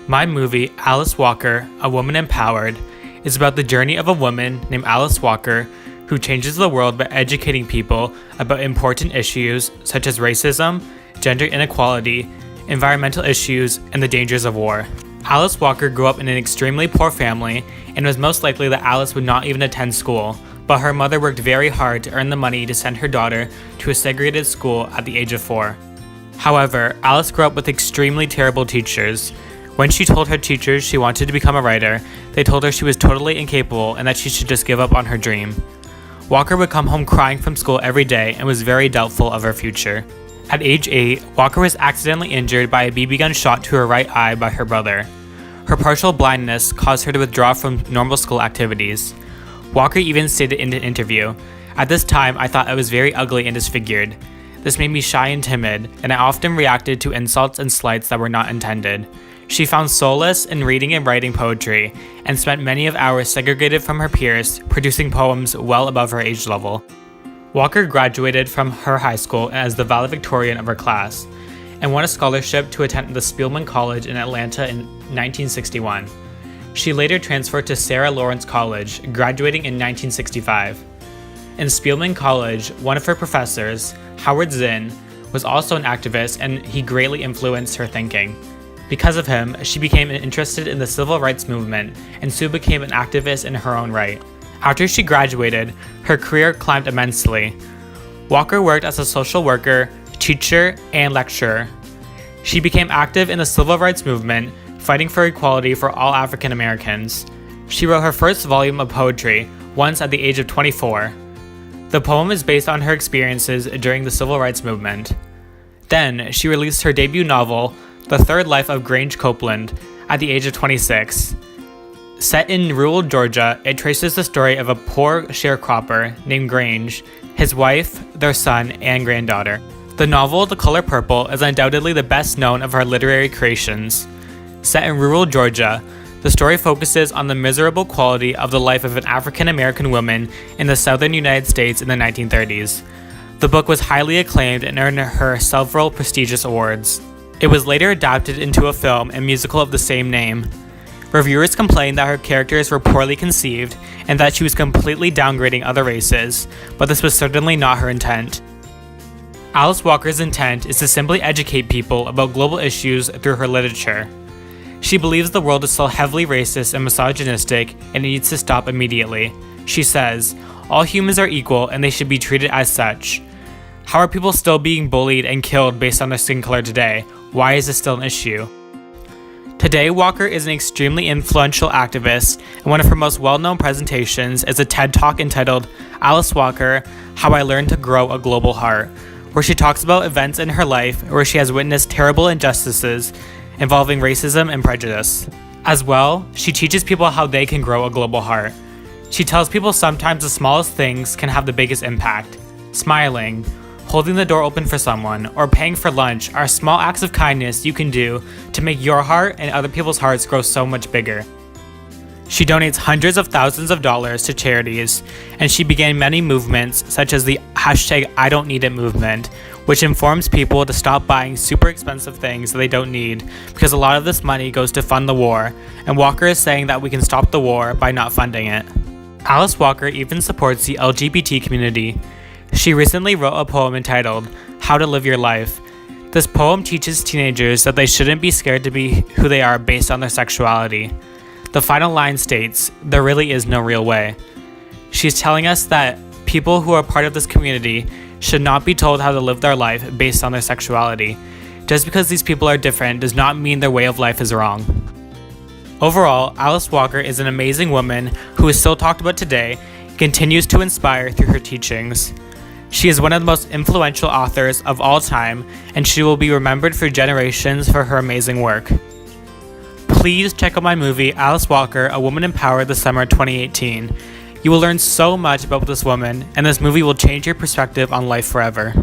My movie, Alice Walker, A Woman Empowered, is about the journey of a woman named Alice Walker who changes the world by educating people about important issues such as racism, gender inequality, environmental issues, and the dangers of war. Alice Walker grew up in an extremely poor family, and it was most likely that Alice would not even attend school, but her mother worked very hard to earn the money to send her daughter to a segregated school at the age of 4. However, Alice grew up with extremely terrible teachers. When she told her teachers she wanted to become a writer, they told her she was totally incapable and that she should just give up on her dream. Walker would come home crying from school every day and was very doubtful of her future. At age 8, Walker was accidentally injured by a BB gun shot to her right eye by her brother. Her partial blindness caused her to withdraw from normal school activities. Walker even stated in an interview, "At this time, I thought I was very ugly and disfigured. This made me shy and timid, and I often reacted to insults and slights that were not intended." She found solace in reading and writing poetry, and spent many of hours segregated from her peers, producing poems well above her age level. Walker graduated from her high school as the valedictorian of her class, and won a scholarship to attend the Spelman College in Atlanta in 1961. She later transferred to Sarah Lawrence College, graduating in 1965. In Spelman College, one of her professors, Howard Zinn, was also an activist, and he greatly influenced her thinking. Because of him, she became interested in the civil rights movement and soon became an activist in her own right. After she graduated, her career climbed immensely. Walker worked as a social worker, teacher, and lecturer. She became active in the civil rights movement, fighting for equality for all African Americans. She wrote her first volume of poetry, once at the age of 24. The poem is based on her experiences during the civil rights movement. Then, she released her debut novel, The Third Life of Grange Copeland, at the age of 26. Set in rural Georgia, it traces the story of a poor sharecropper named Grange, his wife, their son, and granddaughter. The novel, The Color Purple, is undoubtedly the best known of her literary creations. Set in rural Georgia, the story focuses on the miserable quality of the life of an African American woman in the southern United States in the 1930s. The book was highly acclaimed and earned her several prestigious awards. It was later adapted into a film and musical of the same name. Reviewers complained that her characters were poorly conceived and that she was completely downgrading other races, but this was certainly not her intent. Alice Walker's intent is to simply educate people about global issues through her literature. She believes the world is still heavily racist and misogynistic and it needs to stop immediately. She says, "All humans are equal and they should be treated as such. How are people still being bullied and killed based on their skin color today? Why is this still an issue?" Today, Walker is an extremely influential activist, and one of her most well-known presentations is a TED Talk entitled Alice Walker, How I Learned to Grow a Global Heart, where she talks about events in her life where she has witnessed terrible injustices involving racism and prejudice. As well, she teaches people how they can grow a global heart. She tells people sometimes the smallest things can have the biggest impact. Smiling, holding the door open for someone, or paying for lunch are small acts of kindness you can do to make your heart and other people's hearts grow so much bigger. She donates hundreds of thousands of dollars to charities, and she began many movements such as the #IDon'tNeedIt movement, which informs people to stop buying super expensive things that they don't need because a lot of this money goes to fund the war, and Walker is saying that we can stop the war by not funding it. Alice Walker even supports the LGBT community. She recently wrote a poem entitled How to Live Your Life. This poem teaches teenagers that they shouldn't be scared to be who they are based on their sexuality. The final line states, "There really is no real way." She's telling us that people who are part of this community should not be told how to live their life based on their sexuality. Just because these people are different does not mean their way of life is wrong. Overall, Alice Walker is an amazing woman who is still talked about today and continues to inspire through her teachings. She is one of the most influential authors of all time, and she will be remembered for generations for her amazing work. Please check out my movie, Alice Walker, A Woman Empowered, this summer 2018. You will learn so much about this woman, and this movie will change your perspective on life forever.